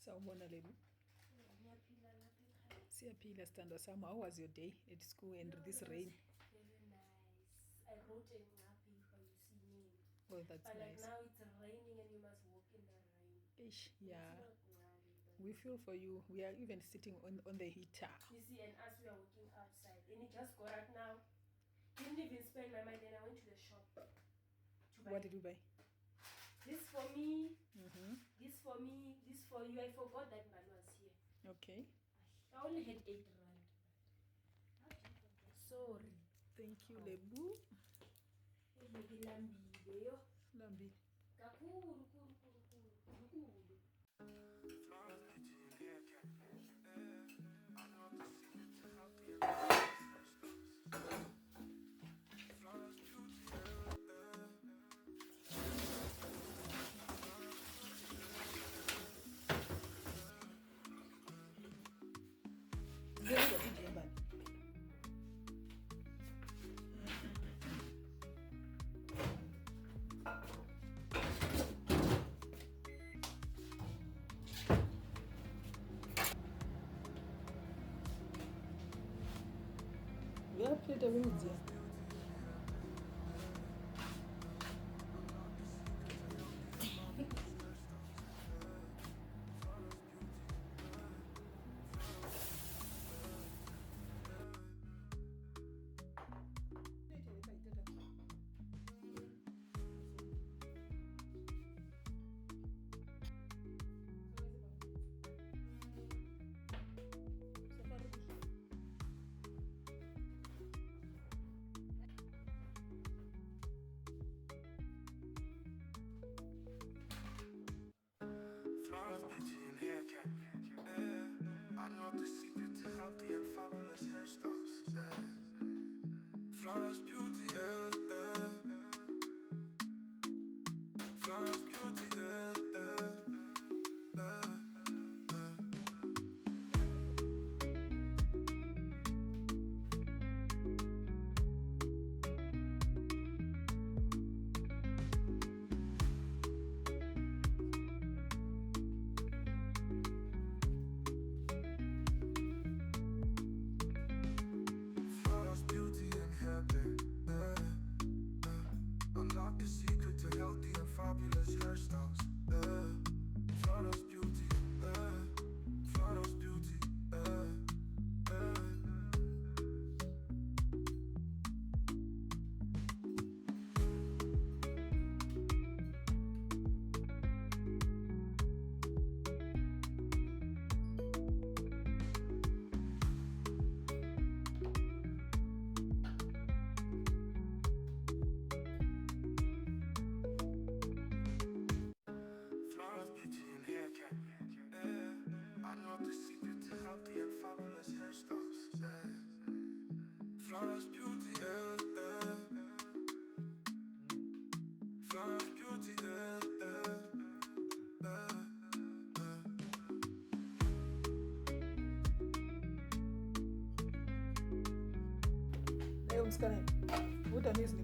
Sawubona Lebu. Siyaphila sithandwa sami. How was your day at school and this rain? Very nice. I wrote a ngapi for you singing. Oh, that's but nice. Like now it's raining and you must walk in the rain. Ish, yeah. It's not ngapi, We feel for you. We are even sitting on the heater. You see, and as we are walking outside, and it just got right now. Didn't even spend my money. Then I went to the shop to buy. What did you buy? This for me. Mm-hmm. This for me. This for you. I forgot that man was here. Okay. I only had 8 rand. Sorry. Thank you, Lebu. Lambi. Uyaphila wenziya. Flawless beauty, yeah, yeah. Flawless beauty, yeah, yeah. Leo msikane. Utanizi ni